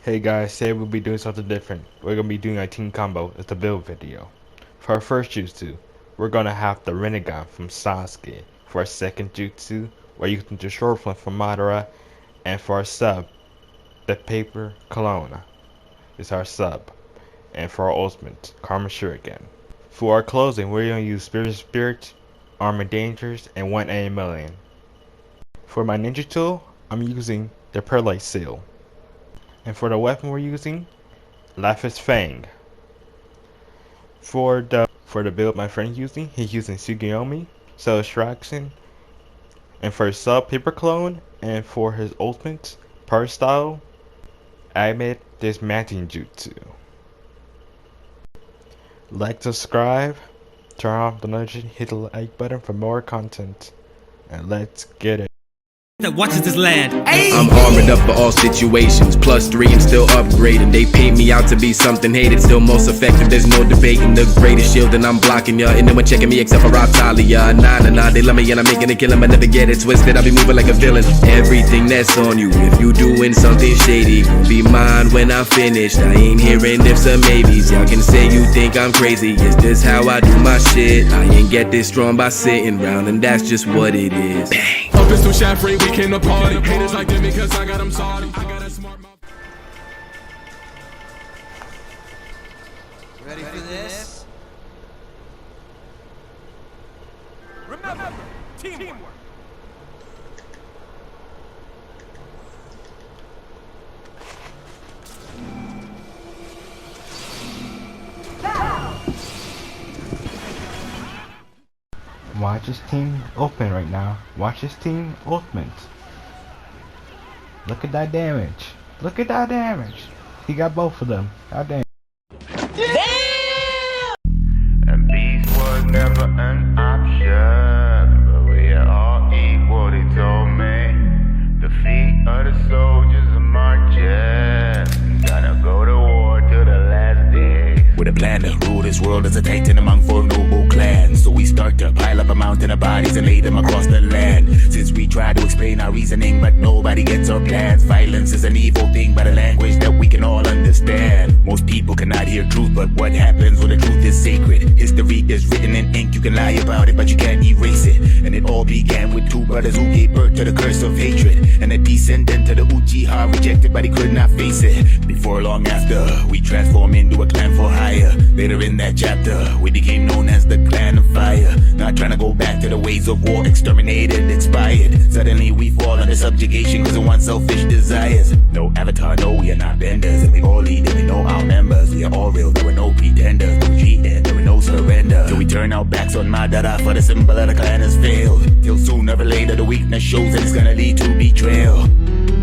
Hey guys, today we'll be doing something different. We're going to be doing a team combo. It's a build video. For our first jutsu, we're going to have the Rinnegan from Sasuke. For our second jutsu, we're using the short flame from Madara. And for our sub, the paper Kelowna is our sub. And for our ultimate, Karma Shuriken. For our closing, we're going to use Spirit, Armor Dangers, and 1 in a million. For my ninja tool, I'm using the Perlite Seal. And for the weapon we're using, Lapis Fang. For the build my friend's using, he's using Tsukiyomi, Cell Extraction, and for his sub Paper Clone, and for his ultimate Power Style, I made this matching jutsu. Like, subscribe, turn on the notification, hit the like button for more content, and let's get it. That watches this land. I'm armored up for all situations, +3 and still upgrading. They paint me out to be something hated, still most effective, there's no debating. The greatest shield and I'm blocking ya, and no one checking me except for Talia. Nah, they love me and I'm making a kill 'em. I never get it twisted, I be moving like a villain. Everything that's on you, if you doing something shady, gon' be mine when I'm finished. I ain't hearing ifs or maybes, y'all can say you think I'm crazy. Is this how I do my shit? I ain't get this strong by sitting round, and that's just what it is. Bang. Up is too Shaffrey, we came to party. Haters like them because I got them salty. I got a smart mouth. Ready for this? Remember, teamwork. Watch his team open right now. Watch his team ultimate. Look at that damage. Look at that damage. He got both of them. God damn. And peace was never an option, but we are all equal, they told me. The feet of the soldiers are marching, gonna go to war till the last day. With a plan to rule this world as a titan among 4 noble clans. So we start to pile up a mountain of bodies and lay them across the land. Since we try to explain our reasoning, but nobody gets our plans. Violence is an evil thing, but a language that we can all understand. Most people cannot hear truth, but what happens when the truth is sacred? History is written in ink, you can lie about it, but you can't erase it. And it all began with 2 brothers who gave birth to the curse of hatred. And a descendant to the Uchiha, rejected but he could not face it. Before long after, we transform into a clan for hire. Later in that chapter, we became known as the Clan of Fire. Not trying to go back to the ways of war, exterminated, expired. Suddenly we fall under subjugation because of one selfish desires. No avatar, no, we are not benders. And we all lead and we know our members. We are all real, there were no pretenders. No cheating, there were no surrender. Till we turn our backs on Madara, for the symbol of the clan has failed. Till sooner or later the weakness shows and it's gonna lead to betrayal.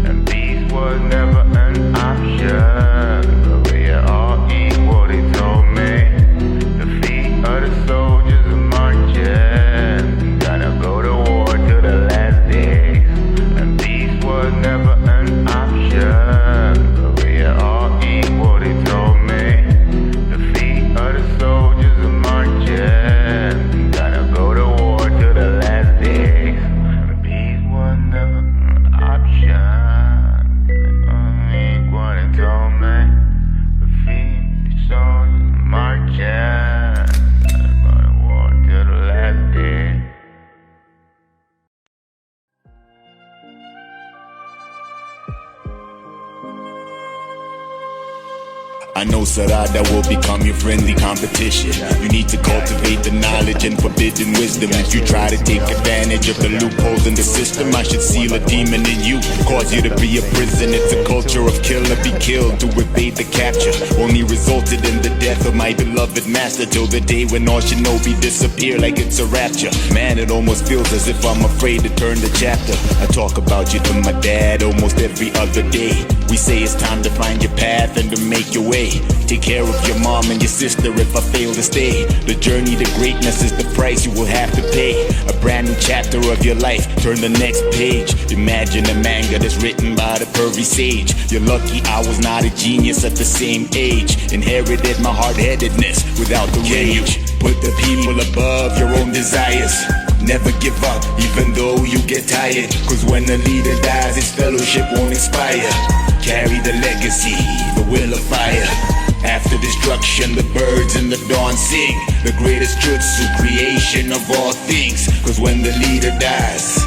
And peace was never an option, but we are all equal, they told me. The feet of the soldiers are marching, gonna go to war till the last days. And peace was never an option, but we are all equal, they told me. The feet of the soldiers are marching, gonna go to war till the last days. And peace was never an option. I know Sarada will become your friendly competition. You need to cultivate the knowledge and forbidden wisdom. If you try to take advantage of the loopholes in the system, I should seal a demon in you, cause you to be a prison. It's a culture of kill or be killed to evade the capture. Only resulted in the death of my beloved master, till the day when all shinobi disappear like it's a rapture. Man, it almost feels as if I'm afraid to turn the chapter. I talk about you to my dad almost every other day. We say it's time to find your path and to make your way. Take care of your mom and your sister if I fail to stay. The journey to greatness is the price you will have to pay. A brand new chapter of your life, turn the next page. Imagine a manga that's written by the pervy sage. You're lucky I was not a genius at the same age. Inherited my hard-headedness without the rage. Put the people above your own desires. Never give up, even though you get tired. Cause when the leader dies, his fellowship won't expire. carry the legacy, the will of fire. After destruction, the birds in the dawn sing the greatest jutsu creation of all things. Cause when the leader dies,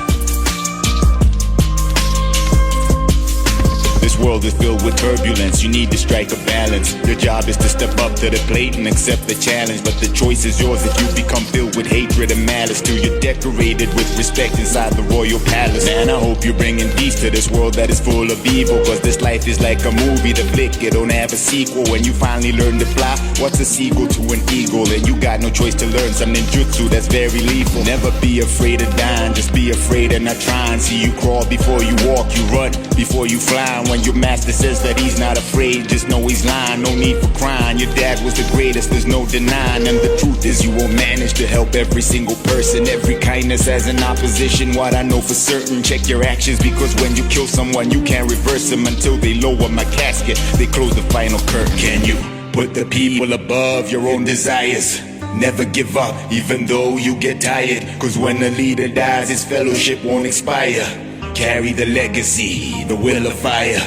this world is filled with turbulence, you need to strike a balance. Your job is to step up to the plate and accept the challenge. But the choice is yours if you become filled with hatred and malice. Till you're decorated with respect inside the royal palace. Man, I hope you're bringing peace to this world that is full of evil. Cause this life is like a movie, the flick, it don't have a sequel. When you finally learn to fly, what's a seagull to an eagle? And you got no choice to learn some ninjutsu that's very lethal. Never be afraid of dying, just be afraid of not trying. See you crawl before you walk, you run before you fly. When your master says that he's not afraid, just know he's lying. No need for crying, your dad was the greatest, there's no denying. And the truth is you won't manage to help every single person. Every kindness has an opposition, what I know for certain. Check your actions, because when you kill someone you can't reverse them. Until they lower my casket, they close the final curtain. Can you put the people above your own desires? Never give up, even though you get tired. Cause when the leader dies, his fellowship won't expire. Carry the legacy, the will of fire.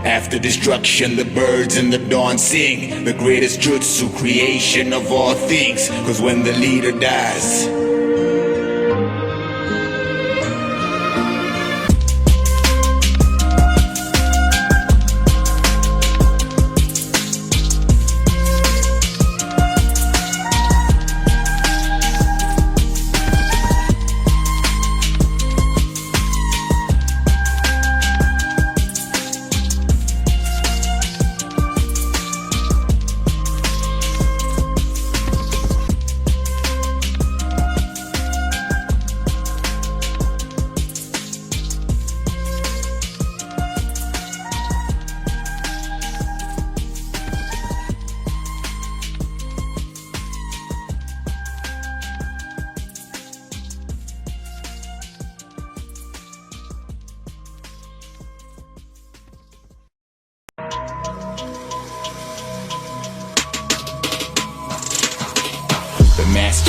After destruction, the birds in the dawn sing the greatest jutsu creation of all things. Cause when the leader dies,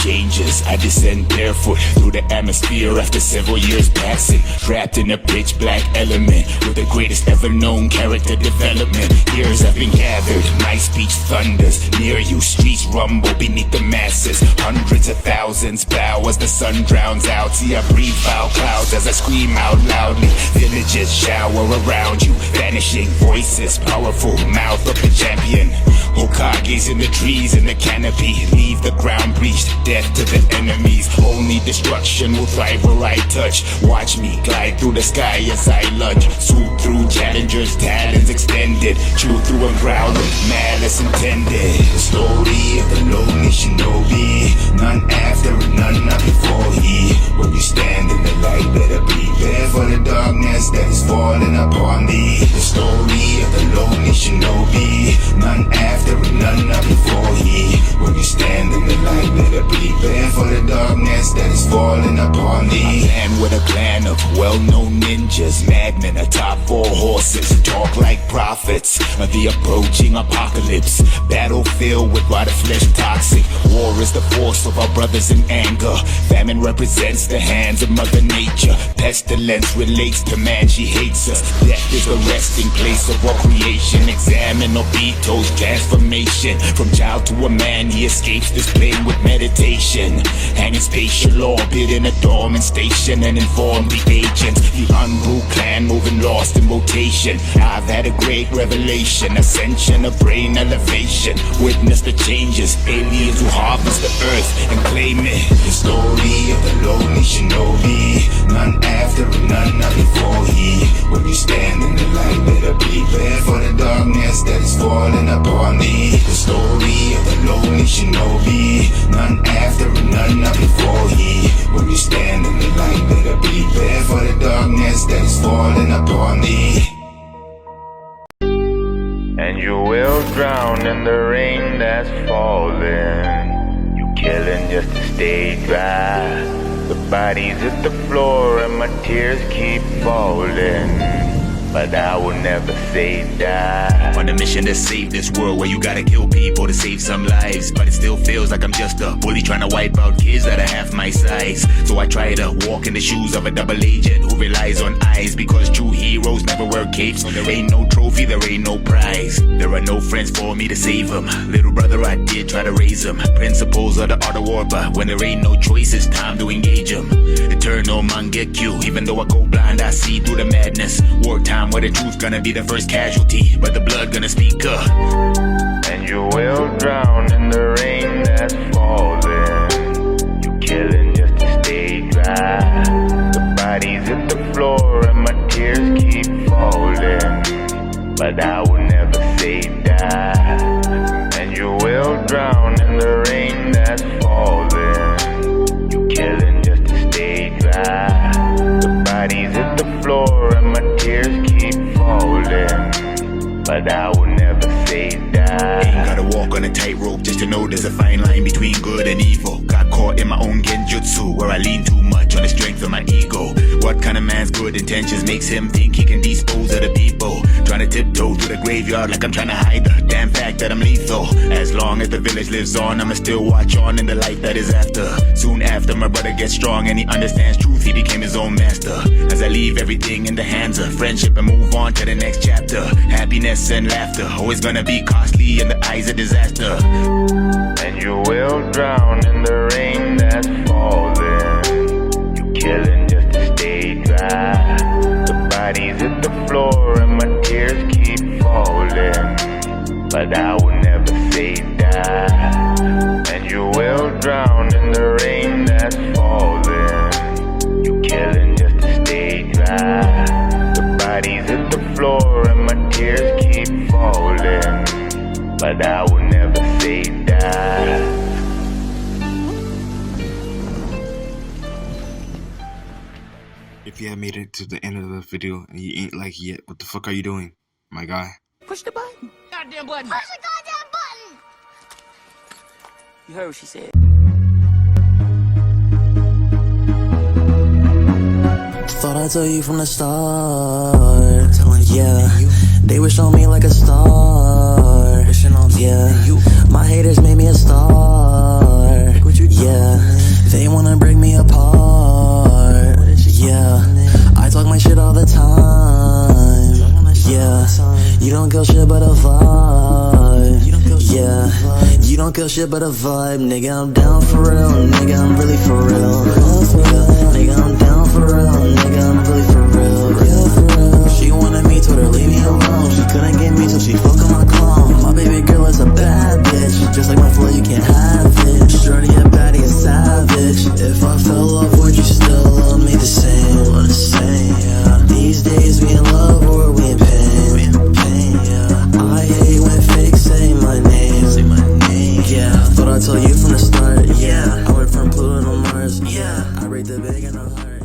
changes. I descend barefoot through the atmosphere after several years passing, trapped in a pitch black element with the greatest ever known character development. Years have been gathered, my speech thunders near you, streets rumble beneath the masses. Hundreds of thousands bow as the sun drowns out. See, I breathe foul clouds as I scream out loudly. Villages shower around you, vanishing voices, powerful mouth of the champion. Hokages in the trees in the canopy, leave the ground breached, death to the enemies. Only destruction will thrive where I touch. Watch me glide through the sky as I lunge, swoop through challengers, talons extended, chew through and growl with malice intended. The story of the lonely shinobi, none after and none not before he. When you stand in the light, better prepare for the darkness that is falling upon thee. The story of the lonely shinobi, none after and none not before he. When you stand in the light, better prepare for the darkness that is falling upon thee. And with a clan of well-known ninjas, madmen atop 4 horses, talk like prophets of the approaching apocalypse. Battlefield with rotted flesh toxic. War is the force of our brothers in anger. Famine represents the hands of Mother Nature. Pestilence relates to man, she hates us. Death is the resting place of all creation. Examine Obito's transformation. From child to a man, he escapes this plane with meditation. Hanging spatial orbit in a dormant station and inform the agents. The Unruh clan moving lost in rotation. I've had a great revelation, ascension of brain elevation. Witness the changes, aliens who harvest the earth and claim it. The story of the lonely shinobi, none after and none not before he. When you stand in the light, better prepare for the darkness that is falling upon thee. The story of the lonely shinobi, none after and none not before he. When you stand in the light, better prepare for the darkness that is falling upon thee. And you will drown in the rain that's falling. You killing just to stay dry. The bodies hit the floor and my tears keep falling. but I will never say die. On a mission to save this world where you gotta kill people to save some lives, but it still feels like I'm just a bully trying to wipe out kids that are half my size. So I try to walk in the shoes of a double agent who relies on eyes, because true heroes never wear capes. So there ain't no trophy, there ain't no prize. There are no friends for me to save them. Little brother, I did try to raise him. Principles of the art of war, but when there ain't no choice, it's time to engage him. Eternal Mangekyu, even though I go blind, I see through the madness. Wartime where the truth gonna be the first casualty, but the blood gonna speak up. And you will drown in the rain that's falling. You killing just to stay dry. The bodies hit the floor and my tears keep falling, but I will never say die. And you will drown in the rain that's falling. You killing just to stay dry. The bodies hit the floor and my tears keep falling, but I will never say die. Ain't gotta walk on a tightrope just to know there's a fine line between good and evil. Got caught in my own genjutsu where I lean too much on the strength of my ego. What kind of man's good intentions makes him think he can dispose of the people? Trying to tiptoe through the graveyard like I'm trying to hide the damn fact that I'm lethal. As long as the village lives on, I'ma still watch on in the life that is after. Soon after my brother gets strong and he understands truth, he became his own master. As I leave everything in the hands of friendship and move on to the next chapter. Happiness and laughter, always gonna be costly in the eyes of disaster. And you will drown in the rain that's falling. You killing just to stay dry. The bodies hit the floor and my tears keep falling, but I will never say die. And you will drown in the rain that's falling. You killing just to stay dry. The bodies hit the floor and my tears keep falling, but I will never say die. If you have made it to the end of the video and you ain't like it yet, what the fuck are you doing, my guy? Push the button. Goddamn button. Push the goddamn button. You heard what she said. Thought I'd tell you from the start. Yeah, they wish on me like a star. Yeah, my haters made me a star. Yeah, they wanna break me apart. Yeah, I talk my shit all the time. Yeah, you don't kill shit but a vibe. Yeah, you don't kill shit but a vibe. Nigga, I'm down for real. Nigga, I'm really for real. Nigga, I'm down for real. Nigga, I'm really for real. She wanted me, told her leave me alone. She couldn't get me, so she fucked on my clone. My baby girl is a bad bitch, just like my flow, you can't have it. Shorty a baddie, a savage. If I fell off, would you still love me the same? The same, yeah. These days we in love or we in pain. Yeah. I hate when fakes say my name. Yeah. Thought I'd tell you from the start. Yeah. I went from Pluto to Mars. Yeah. I rate the big and the heart.